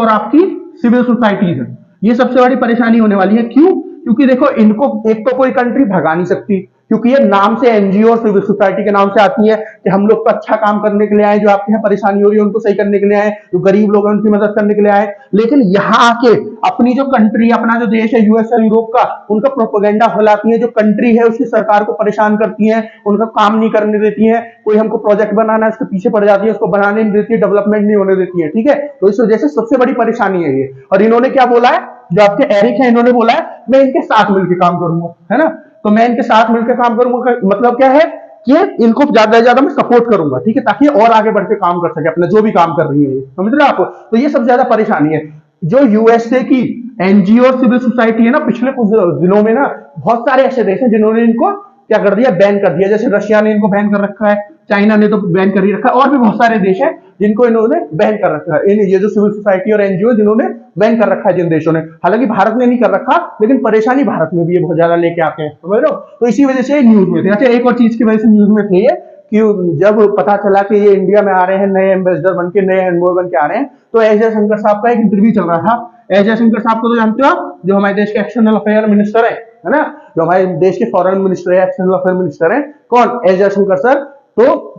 आपकी सिविल सोसाइटीज है, ये सबसे बड़ी परेशानी होने वाली है। क्यों? क्योंकि देखो इनको एक तो कोई कंट्री भगा नहीं सकती, क्योंकि ये नाम से एनजीओ और सिविल सोसाइटी के नाम से आती है कि हम लोग तो अच्छा काम करने के लिए आए, जो आपके यहाँ परेशानी हो रही है उनको सही करने के लिए आए, जो गरीब लोग हैं उनकी मदद करने के लिए आए। लेकिन यहाँ आके अपनी जो कंट्री, अपना जो देश है यूएस और यूरोप का, उनका प्रोपेगेंडा फैलाती है। जो कंट्री है उसकी सरकार को परेशान करती है, उनका काम नहीं करने देती है। कोई हमको प्रोजेक्ट बनाना है उसके पीछे पड़ जाती है, उसको बनाने नहीं देती है, डेवलपमेंट नहीं होने देती है। ठीक है, तो इस वजह से सबसे बड़ी परेशानी है ये। और इन्होंने क्या बोला है, जो आपके एरिक है, इन्होंने बोला है मैं इनके साथ मिलकर काम करूंगा, है ना। तो मैं इनके साथ मिलकर काम करूंगा मतलब क्या है कि इनको ज्यादा से ज्यादा मैं सपोर्ट करूंगा। ठीक है, ताकि और आगे बढ़ के काम कर सके अपना जो भी काम कर रही है, समझ रहे आप? तो ये सबसे ज्यादा परेशानी है। जो यूएसए की एनजीओ और सिविल सोसाइटी है ना, पिछले कुछ दिनों में ना बहुत सारे ऐसे देश हैं जिन्होंने इनको क्या कर दिया, बैन कर दिया। जैसे रशिया ने इनको बैन कर रखा है, चाइना ने तो बैन कर ही रखा है, और भी बहुत सारे देश हैं जिनको इन्होंने बैन कर रखा है। ये जो सिविल सोसाइटी और एनजीओ जिन्होंने बैन कर रखा है जिन देशों ने, हालांकि भारत ने नहीं कर रखा, लेकिन परेशानी भारत में भी ये बहुत ज्यादा लेके आते हैं, समझ रहे हो। तो इसी वजह से न्यूज में थे। अच्छा, एक और चीज की वजह से न्यूज में थे ये कि जब पता चला कि ये इंडिया में आ रहे हैं, नए एम्बेसडर बन के, नए एनवॉय बन के आ रहे हैं, तो एस जयशंकर साहब का एक इंटरव्यू चल रहा था। एस जयशंकर साहब को तो जानते हो आप, जो हमारे देश के एक्सटर्नल अफेयर मिनिस्टर है ना, जो हमारे देश के फॉरेन मिनिस्टर है, एक्सटर्नल अफेयर मिनिस्टर है, कौन? S Jaishankar sir. तो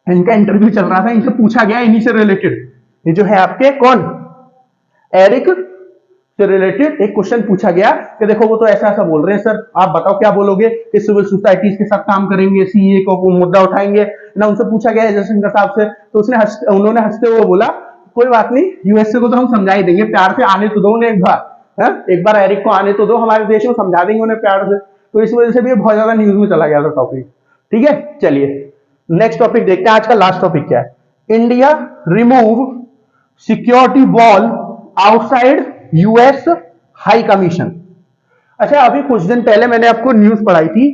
इनका इंटरव्यू चल रहा था, इनसे पूछा गया इन्हीं से रिलेटेड, ये जो है आपके कौन, एरिक से रिलेटेड एक क्वेश्चन पूछा गया कि देखो वो तो ऐसा ऐसा बोल रहे हैं सर, आप बताओ क्या बोलोगे कि सिविल सोसाइटीज के साथ काम करेंगे, सीए को मुद्दा उठाएंगे ना। उनसे पूछा गया जयशंकर साहब से, तो उन्होंने हंसते हुए बोला कोई बात नहीं, यूएसए को तो हम समझा ही देंगे, प्यार से आने तो दो उन्हें एक बार, है? एक बार एरिक को आने तो दो, हमारे देश में समझा देंगे उन्हें प्यार से। तो इस वजह से भी बहुत ज्यादा न्यूज में चला गया था टॉपिक। ठीक है, चलिए नेक्स्ट टॉपिक देखते हैं। आज का लास्ट टॉपिक क्या है? India remove security wall outside US high commission. अच्छा, अभी कुछ दिन पहले मैंने आपको न्यूज पढ़ाई थी,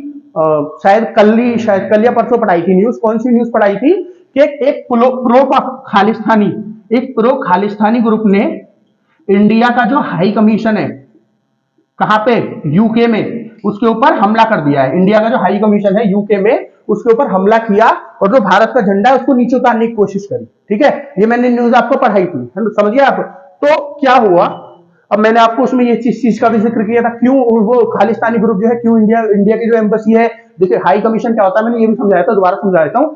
शायद कल या परसों पढ़ाई थी न्यूज। कौन सी न्यूज पढ़ाई थी कि एक खालिस्तानी एक प्रो खालिस्तानी ग्रुप ने इंडिया का जो हाई कमीशन है, कहां पे, यूके में, उसके ऊपर हमला कर दिया है। इंडिया का जो हाई कमीशन है यूके में, उसके ऊपर हमला किया और जो भारत का झंडा है उसको नीचे उतारने की कोशिश करी। ठीक है, ये मैंने न्यूज आपको पढ़ाई थी, समझिए आप। तो क्या हुआ, अब मैंने आपको उसमें ये चीज का भी जिक्र किया था, क्यों वो खालिस्तानी ग्रुप जो है, क्यों इंडिया की जो एम्बेसी है, देखिए हाई कमीशन क्या होता है, मैंने ये भी समझाया था, दोबारा समझा देता हूं।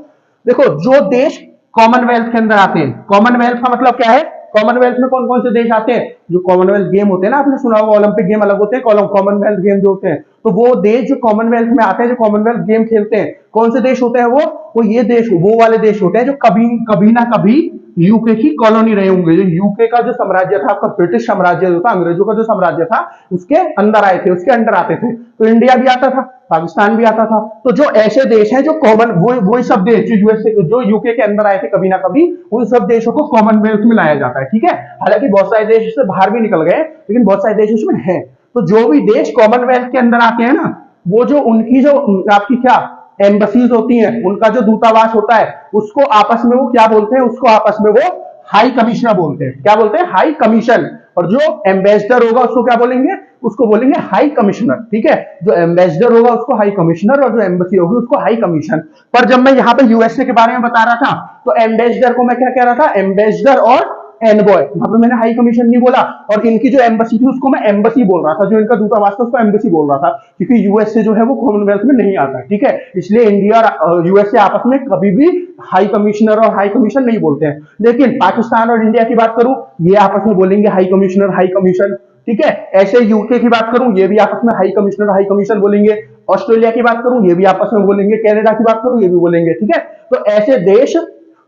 देखो, जो देश कॉमनवेल्थ के अंदर आते हैं, कॉमनवेल्थ का मतलब क्या है, कॉमनवेल्थ में कौन कौन से देश आते हैं, जो कॉमनवेल्थ गेम होते हैं ना, आपने सुना होगा, ओलंपिक गेम अलग होते हैं, कॉमनवेल्थ गेम जो होते हैं, तो वो देश जो कॉमनवेल्थ में आते हैं, जो कॉमनवेल्थ गेम खेलते हैं, कौन से देश होते हैं वो ये देश, वो वाले देश होते हैं जो कभी कभी ना कभी यूके की कॉलोनी रहे होंगे। जो यूके का जो साम्राज्य था, आपका ब्रिटिश साम्राज्य जो था, अंग्रेजों का जो साम्राज्य था, उसके अंदर आए थे, उसके अंडर आते थे। तो इंडिया भी आता था, पाकिस्तान भी आता था। तो जो ऐसे देश हैं जो कॉमन, वो सब देश जो यूएसए, जो यूके के अंदर आए थे कभी ना कभी, उन सब देशों को कॉमनवेल्थ में लाया जाता है। ठीक है, हालांकि बहुत सारे देश इससे बाहर भी निकल गए, लेकिन बहुत सारे देश इसमें हैं। तो जो भी देश कॉमनवेल्थ के अंदर आते हैं ना, वो जो उनकी जो आपकी क्या एम्बसीज होती हैं, उनका जो दूतावास होता है, उसको आपस में वो क्या बोलते हैं, उसको आपस में वो हाई कमिश्नर बोलते हैं। क्या बोलते हैं, हाई कमीशन। और जो एम्बेसडर होगा उसको क्या बोलेंगे, उसको बोलेंगे हाई कमिश्नर। ठीक है, जो एम्बेसडर होगा उसको हाई कमिश्नर, और जो एम्बेसी होगी उसको हाई कमीशन। पर जब मैं यहाँ पे यूएसए के बारे में बता रहा था, तो एम्बेसडर को मैं क्या कह रहा था, एम्बेसडर और एनबॉय, वहां पे मैंने हाई कमीशन नहीं बोला। और इनकी जो एम्बसी थी उसको मैं एम्बसी बोल रहा था, जो इनका दूतावास था उसको एम्बसी बोल रहा था, क्योंकि यूएसए जो है वो कॉमनवेल्थ में नहीं आता। ठीक है, इसलिए इंडिया और यूएसए आपस में कभी भी हाई कमिश्नर और हाई कमीशन नहीं बोलते हैं। लेकिन पाकिस्तान और इंडिया की बात करूं, ये आपस में बोलेंगे हाई कमिश्नर, हाई कमीशन। ठीक है, ऐसे यूके की बात करूं, ये भी आपस में हाई कमिश्नर, हाई कमीशन बोलेंगे। ऑस्ट्रेलिया की बात करूं, ये भी आपस में बोलेंगे। कनाडा की बात करूं, ये भी बोलेंगे। ठीक है, तो ऐसे देश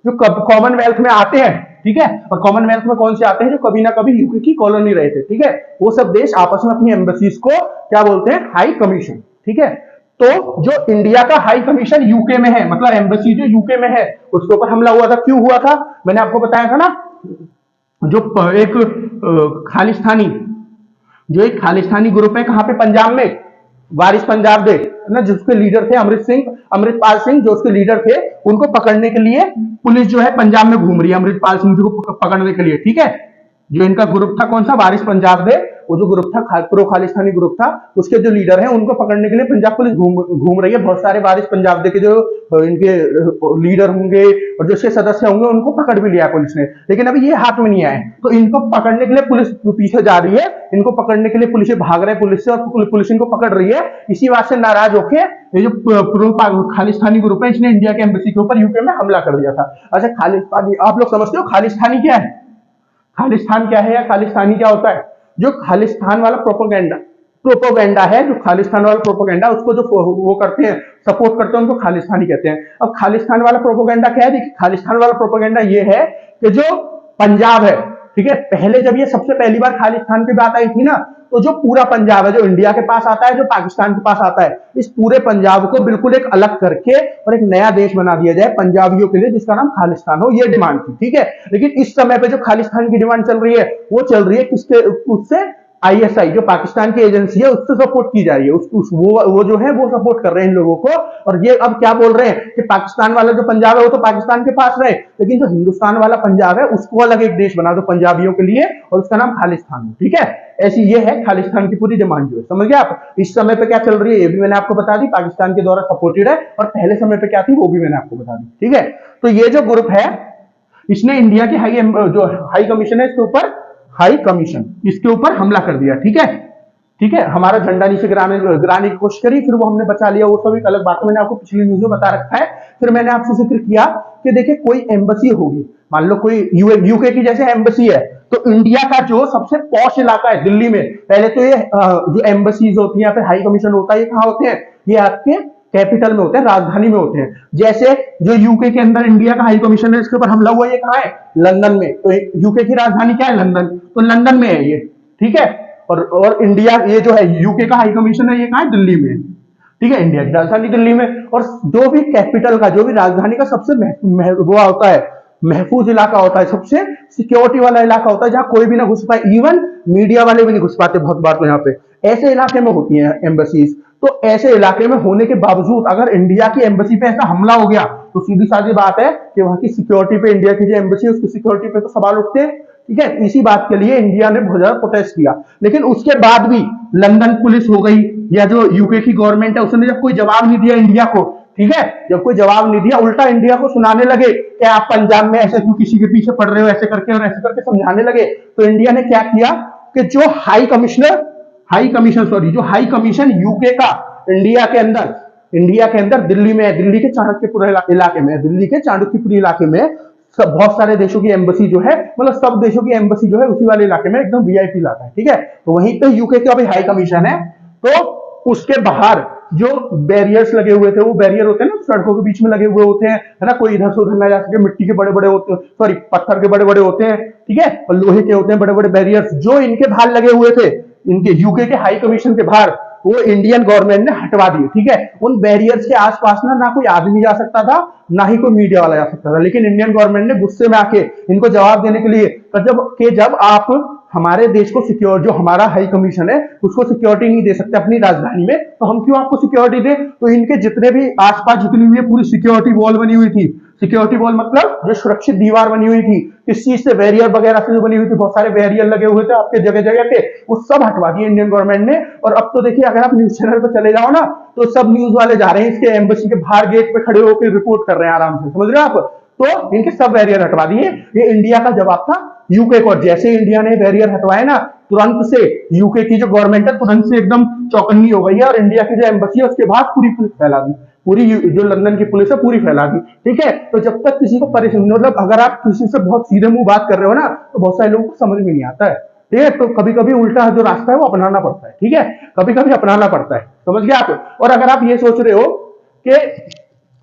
जो कॉमनवेल्थ में आते हैं, ठीक है, और कॉमनवेल्थ में कौन से आते हैं, जो कभी ना कभी यूके की कॉलोनी रहे थे। ठीक है, वो सब देश आपस में अपनी एम्बेसीज को क्या बोलते हैं, हाई कमीशन। ठीक है, तो जो इंडिया का हाई कमीशन यूके में है, मतलब एम्बेसी जो यूके में है, उसके ऊपर हमला हुआ था। क्यों हुआ था, मैंने आपको बताया था ना, जो एक खालिस्तानी जो एक खालिस्तानी ग्रुप है, कहां पे, पंजाब में, वारिस पंजाब दे ना, जिसके लीडर थे अमृतपाल सिंह, जो उसके लीडर थे, उनको पकड़ने के लिए पुलिस जो है पंजाब में घूम रही है, अमृतपाल सिंह जी को पकड़ने के लिए। ठीक है, जो इनका ग्रुप था, कौन सा, वारिस पंजाब दे, वो जो ग्रुप था, प्रो खालिस्तानी ग्रुप था, उसके जो लीडर हैं उनको पकड़ने के लिए पंजाब पुलिस घूम रही है। बहुत सारे वारिस पंजाब दे के जो इनके लीडर होंगे और जो इसके सदस्य होंगे, उनको पकड़ भी लिया पुलिस ने, लेकिन अभी ये हाथ में नहीं आए। तो इनको पकड़ने के लिए पुलिस पीछे जा रही है, इनको पकड़ने के लिए पुलिस भाग रहे पुलिस से, और पुलिस इनको पकड़ रही है। इसी बात से नाराज होकर ये जो प्रो खालिस्तानी ग्रुप है, इसने इंडिया के एम्बेसी के ऊपर यूके में हमला कर दिया था। अच्छा, खालिस्तानी, आप लोग समझते हो खालिस्तानी क्या है, खालिस्तान क्या है या खालिस्तानी क्या होता है। जो खालिस्तान वाला प्रोपोगेंडा है, जो खालिस्तान वाला प्रोपोगेंडा, उसको जो वो करते हैं, सपोर्ट करते हैं, उनको खालिस्तानी कहते हैं। अब खालिस्तान वाला प्रोपोगेंडा क्या है, देखिए, खालिस्तान वाला प्रोपोगेंडा ये है कि जो पंजाब है, ठीक है, पहले जब ये सबसे पहली बार खालिस्तान की बात आई थी ना, तो जो पूरा पंजाब है, जो इंडिया के पास आता है, जो पाकिस्तान के पास आता है, इस पूरे पंजाब को बिल्कुल एक अलग करके और एक नया देश बना दिया जाए पंजाबियों के लिए, जिसका नाम खालिस्तान हो, ये डिमांड थी। ठीक है, लेकिन इस समय पे जो खालिस्तान की डिमांड चल रही है, वो चल रही है किसके, उससे, आईएसआई, जो पाकिस्तान की एजेंसी है, उससे सपोर्ट की जा रही है। वो जो है वो सपोर्ट कर रहे हैं इन लोगों को। और ये अब क्या बोल रहे हैं कि पाकिस्तान वाला जो पंजाब है वो तो पाकिस्तान के पास रहे, लेकिन जो हिंदुस्तान वाला पंजाब है उसको अलग एक देश बना दो पंजाबियों के लिए, और उसका नाम खालिस्तान हो। ठीक है, ऐसी ये है खालिस्तान की पूरी डिमांड जो है, समझ गए आप। इस समय पे क्या चल रही है ये भी मैंने आपको बता दी, पाकिस्तान के द्वारा सपोर्टेड है, और पहले समय पे क्या थी वो भी मैंने आपको बता दी। ठीक है, तो ये जो ग्रुप है, इसने इंडिया के जो हाई कमीशन है, इसके ऊपर हाई कमीशन, इसके ऊपर हमला कर दिया। ठीक है, ठीक है, हमारा झंडा नीचे गिराने की कोशिश करी, फिर वो हमने बचा लिया, वो सब एक अलग बात है, मैंने आपको पिछली न्यूज में बता रखा है। फिर मैंने आपसे जिक्र किया कि देखिए, कोई एम्बेसी होगी, मान लो कोई यूके की जैसे एम्बेसी है, तो इंडिया का जो सबसे पॉश इलाका है दिल्ली में, पहले तो ये जो एम्बेसीज होती है या फिर हाई कमीशन होता है, ये कहाँ होते हैं, ये आपके कैपिटल में होते हैं, राजधानी में होते हैं। जैसे जो यूके के अंदर इंडिया का हाई कमीशन है, इसके ऊपर हमला हुआ, ये कहाँ है, लंदन में। तो यूके की राजधानी क्या है, लंदन, तो लंदन में है ये। ठीक है, और इंडिया, ये जो है यूके का हाई कमीशन है, ये कहाँ है, दिल्ली में। ठीक है, इंडिया की राजधानी दिल्ली में। और जो भी कैपिटल का, जो भी राजधानी का सबसे वो होता है, महफूज इलाका होता है, सबसे सिक्योरिटी वाला इलाका होता है, जहां कोई भी ना घुस पाए, इवन मीडिया वाले भी नहीं घुस पाते बहुत बार। तो यहाँ पे ऐसे इलाके में होती है एम्बेसीज। तो ऐसे इलाके में होने के बावजूद अगर इंडिया की एम्बेसी पे ऐसा हमला हो गया तो सीधी साधी बात है कि वहां की सिक्योरिटी पे, इंडिया की जो एम्बेसी है उसकी सिक्योरिटी पे तो सवाल उठते हैं। ठीक है, इसी बात के लिए इंडिया ने बहुत ज्यादा प्रोटेस्ट किया। लेकिन उसके बाद भी लंदन पुलिस हो गई या जो यूके की गवर्नमेंट है, उसने जब कोई जवाब नहीं दिया इंडिया को, ठीक है, जब कोई जवाब नहीं दिया, उल्टा इंडिया को सुनाने लगे कि आप पंजाब में ऐसे क्यों किसी के पीछे पड़ रहे हो, ऐसे करके और ऐसे करके समझाने लगे। तो इंडिया ने क्या किया कि जो जो हाई कमीशन यूके का इंडिया के अंदर दिल्ली में है, दिल्ली के चाणक्यपुर इलाके में, दिल्ली के चाणक्यपुर इलाके में सब बहुत सारे देशों की एम्बेसी जो है, मतलब सब देशों की एम्बेसी जो है उसी वाले इलाके में, एकदम वीआईपी इलाका है। ठीक है, तो वहीं पे यूके का भी हाई कमीशन है। तो उसके बाहर जो बैरियर्स लगे हुए थे, वो बैरियर होते हैं ना सड़कों के बीच में लगे हुए होते हैं, है ना, कोई इधर से उधर ना जा सके, मिट्टी के बड़े बड़े होते हैं, सॉरी पत्थर के बड़े बड़े होते हैं, ठीक है, और लोहे के होते हैं बड़े बड़े बैरियर्स, जो इनके बाहर लगे हुए थे, इनके यूके के हाई कमीशन के बाहर, वो इंडियन गवर्नमेंट ने हटवा दिए। ठीक है, उन बैरियर्स के आसपास ना कोई आदमी जा सकता था, ना ही कोई मीडिया वाला जा सकता था। लेकिन इंडियन गवर्नमेंट ने गुस्से में आके इनको जवाब देने के लिए, जब आप हमारे देश को सिक्योर, जो हमारा हाई कमीशन है उसको सिक्योरिटी नहीं दे सकते अपनी राजधानी में, तो हम क्यों आपको सिक्योरिटी दे। तो इनके जितने भी आसपास जितनी भी पूरी सिक्योरिटी वॉल बनी हुई थी, सिक्योरिटी वॉल मतलब जो सुरक्षित दीवार बनी हुई थी, किस चीज से, बैरियर वगैरह से जो बनी हुई थी, बहुत सारे बैरियर लगे हुए थे आपके जगह जगह पे, वो सब हटवा दिए इंडियन गवर्नमेंट ने। और अब तो देखिए, अगर आप न्यूज चैनल पर चले जाओ ना, तो सब न्यूज वाले जा रहे हैं इसके एम्बेसी के बाहर गेट पे खड़े होकर रिपोर्ट कर रहे हैं आराम से, समझ रहे हो आप। तो इनके सब बैरियर हटवा दिए। ये इंडिया का जवाब था यूके को। जैसे इंडिया ने बैरियर हटवाए ना, तुरंत से यूके की जो गवर्नमेंट है तुरंत से एकदम चौकन्नी हो गई है, और इंडिया की जो एम्बेसी है उसके बाद पूरी पुलिस फैला दी, पूरी जो लंदन की पुलिस है पूरी फैला दी। ठीक है, तो जब तक किसी को परेशानी, मतलब अगर आप किसी से बहुत सीधे मुंह बात कर रहे हो ना, तो बहुत सारे लोगों को समझ में नहीं आता है। ठीक है, तो कभी कभी उल्टा जो रास्ता है वो अपनाना पड़ता है। ठीक है, कभी कभी अपनाना पड़ता है, समझ गए आप। और अगर आप ये सोच रहे हो कि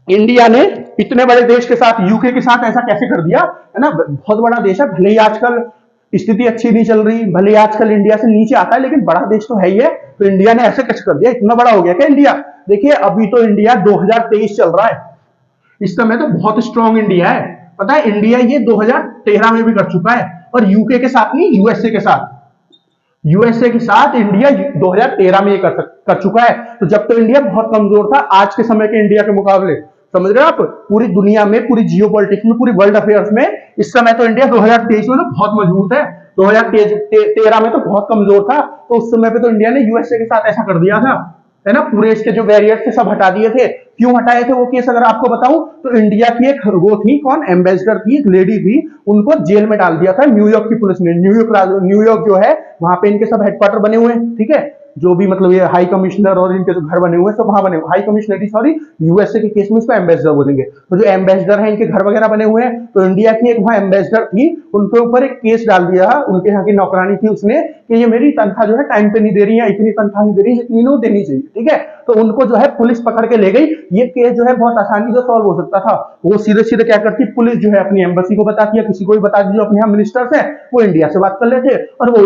इंडिया ने इतने बड़े देश के साथ, यूके के साथ ऐसा कैसे कर दिया, है ना, बहुत बड़ा देश है, भले ही आजकल स्थिति अच्छी नहीं चल रही, भले ही आजकल इंडिया से नीचे आता है, लेकिन बड़ा देश तो है ही है, तो इंडिया ने ऐसे कैसे कर दिया, इतना बड़ा हो गया क्या इंडिया। देखिए, अभी तो इंडिया 2023 चल रहा है, इस समय तो बहुत स्ट्रांग इंडिया है। पता है, इंडिया ये 2013 में भी कर चुका है, और यूके के साथ नहीं, यूएसए के साथ इंडिया 2013 में ये कर चुका है। तो जब तो इंडिया बहुत कमजोर था आज के समय के इंडिया के मुकाबले, समझ रहे हो आप, पूरी दुनिया में, पूरी जियोपॉलिटिक्स में, पूरी वर्ल्ड अफेयर्स में इस समय तो इंडिया 2023 में तो बहुत मजबूत है। 2013 में तो बहुत कमजोर था, तो उस समय पे तो इंडिया ने यूएसए के साथ ऐसा कर दिया था, है ना, पूरे इसके जो बैरियर थे सब हटा दिए थे। क्यों हटाए थे वो केस अगर आपको बताऊं, तो इंडिया की एक वो थी, कौन, एम्बेसडर थी, एक लेडी थी, उनको जेल में डाल दिया था न्यूयॉर्क की पुलिस ने। न्यूयॉर्क जो है वहां पे इनके सब हेडक्वार्टर बने हुए हैं। ठीक है, जो भी मतलब ये हाई कमिश्नर और इनके जो घर बने हुए हैं सब वहां बने हुए, हाई कमिश्नरी सॉरी, यूएसए के केस में इसको एम्बेसडर बोलेंगे। तो जो एम्बेसडर है इनके घर वगैरह बने हुए हैं, तो इंडिया की एक वहां एम्बेसडर थी, उनके ऊपर एक केस डाल दिया, उनके यहाँ की नौकरानी थी, उसने कि ये मेरी तनख्वाह जो है टाइम पे नहीं दे रही है, इतनी तनख्वाह नहीं दे रही है जितनी इन्हों देनी चाहिए। ठीक है, तो उनको जो है पुलिस पकड़ के ले गई। ये केस जो है बहुत आसानी से सॉल्व हो सकता था। वो सीधे सीधे क्या करती, पुलिस जो है अपनी एम्बेसी को बताती है, किसी को भी बता दी, जो अपने यहाँ मिनिस्टर्स हैं वो इंडिया से बात कर लेते, और वो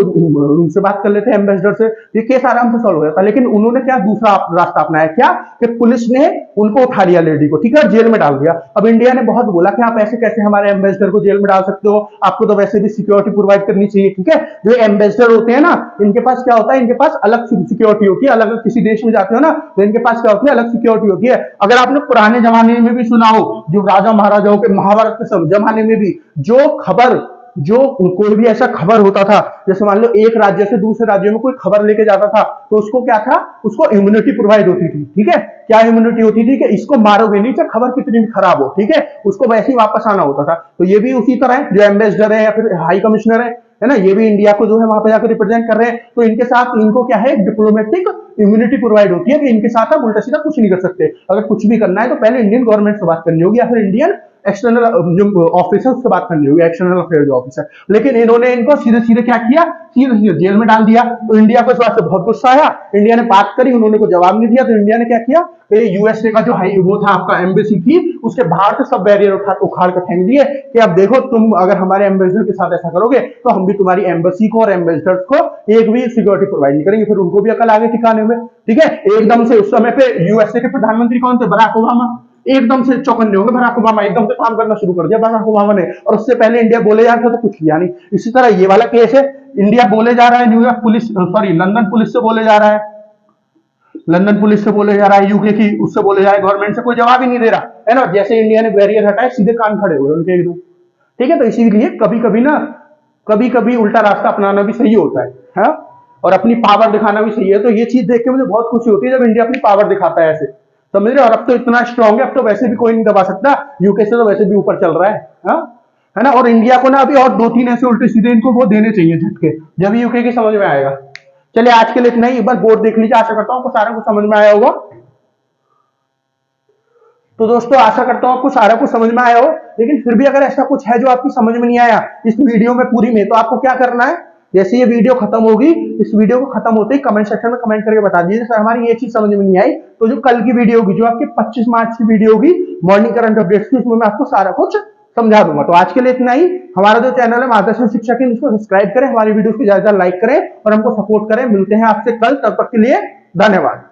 उनसे बात कर लेते एम्बेसडर से, ये केस आराम से सॉल्व हो जाता। लेकिन उन्होंने क्या दूसरा रास्ता अपनाया, क्या कि पुलिस ने उनको उठा लिया लेडी को, ठीक है, जेल में डाल दिया। अब इंडिया ने बहुत बोला कि आप ऐसे कैसे हमारे एम्बेसडर को जेल में डाल सकते हो, आपको तो वैसे भी सिक्योरिटी प्रोवाइड करनी चाहिए। ठीक है, जो एम्बेसडर होते हैं ना, इनके पास क्या होता है, इनके पास अलग सिक्योरिटी होती है, अलग किसी देश में जाते हो ना तो इनके पास क्या होती है, अलग सिक्योरिटी होती है। अगर आपने पुराने जमाने में भी सुना हो, जो राजा महाराजाओं के महाभारत के जमाने में भी जो कोई भी ऐसा खबर होता था, जैसे मान लो एक राज्य से दूसरे राज्य में कोई खबर लेके जाता था, तो उसको क्या था, उसको इम्यूनिटी प्रोवाइड होती थी। ठीक है, क्या इम्यूनिटी होती थी कि इसको मारोगे नहीं चाहे खबर कितनी भी खराब हो, ठीक है, उसको वैसे ही वापस आना होता था। तो ये भी उसी तरह है, जो एम्बेसडर है या फिर हाई कमिश्नर है ना, ये भी इंडिया को जो है वहां पे जाकर रिप्रेजेंट कर रहे हैं, तो इनके साथ इनको क्या है, डिप्लोमेटिक इम्यूनिटी प्रोवाइड होती है कि इनके साथ आप उल्टा सीधा कुछ नहीं कर सकते। अगर कुछ भी करना है तो पहले इंडियन गवर्नमेंट से बात करनी होगी, या फिर इंडियन एक्सटर्नल जो ऑफिसर से बात करनी होगी, एक्सटर्नल अफेयर जो ऑफिसर। लेकिन इन्होंने इनको सीधे सीधे क्या किया, सीधे सीधे जेल में डाल दिया। तो इंडिया को इस बात से बहुत गुस्सा आया, इंडिया ने बात करी, उन्होंने को जवाब नहीं दिया, तो इंडिया ने क्या किया, यूएसए का जो हाई वो था आपका एम्बेसी थी, उसके बाहर से सब बैरियर उखाड़ कर फेंक दिए कि अब देखो तुम अगर हमारे एम्बेसडर के साथ ऐसा करोगे तो हम भी तुम्हारी एम्बेसी को और एम्बेसडर्स को एक भी सिक्योरिटी प्रोवाइड नहीं करेंगे। फिर उनको भी अकल आगे ठिकाने में। ठीक है, एकदम से उस समय पे यूएसए के प्रधानमंत्री कौन थे, बराक ओबामा। एकदम से चौकन्ने होंगे, बराक ओबामा एकदम से काम करना शुरू कर दिया बराक ओबामा ने, और उससे पहले इंडिया बोले जा रहा था तो कुछ किया नहीं। इसी तरह ये वाला केस है, इंडिया बोले जा रहा है New York police, sorry London police से बोले जा रहा है, लंदन पुलिस से बोले जा रहा है, यूके की उससे बोले जा रहा है, गवर्नमेंट से कोई जवाब ही नहीं दे रहा है ना। जैसे इंडिया ने बैरियर हटाए सीधे कान खड़े हुए उनके एकदम। ठीक है, तो इसीलिए कभी कभी ना, कभी कभी उल्टा रास्ता अपनाना भी सही होता है, और अपनी पावर दिखाना भी सही है। तो ये चीज देख के मुझे बहुत खुशी होती है जब इंडिया अपनी पावर दिखाता है ऐसे, समझ रहे हो। और अब तो इतना स्ट्रांग है, अब तो वैसे भी कोई नहीं दबा सकता, यूके से तो वैसे भी ऊपर चल रहा है ना। और इंडिया को ना अभी और 2-3 ऐसे उल्टे सीधे इनको वो देने चाहिए झटके, जब यूके की समझ में आएगा। चलिए आज के लिए इतना ही, एक बार बोर्ड देख लीजिए, आशा करता हूं आपको सारा कुछ समझ में आया होगा। तो दोस्तों आशा करता हूं आपको सारा कुछ समझ में आया हो, लेकिन फिर भी अगर ऐसा कुछ है जो आपकी समझ में नहीं आया इस वीडियो में पूरी में, तो आपको क्या करना है, जैसे ये वीडियो खत्म होगी, इस वीडियो को खत्म होते ही कमेंट सेक्शन में कमेंट करके बता दीजिए सर हमारी ये चीज समझ में नहीं आई। तो जो कल की वीडियो होगी, जो आपके 25 मार्च की वीडियो होगी मॉर्निंग करंट अपडेट्स की, उसमें मैं आपको सारा कुछ समझा दूंगा। तो आज के लिए इतना ही। हमारा जो चैनल है मार्गदर्शन शिक्षा केंद्र, इसको सब्सक्राइब करें, हमारी वीडियो को ज्यादा लाइक करें और हमको सपोर्ट करें। मिलते हैं आपसे कल, तब तक के लिए धन्यवाद।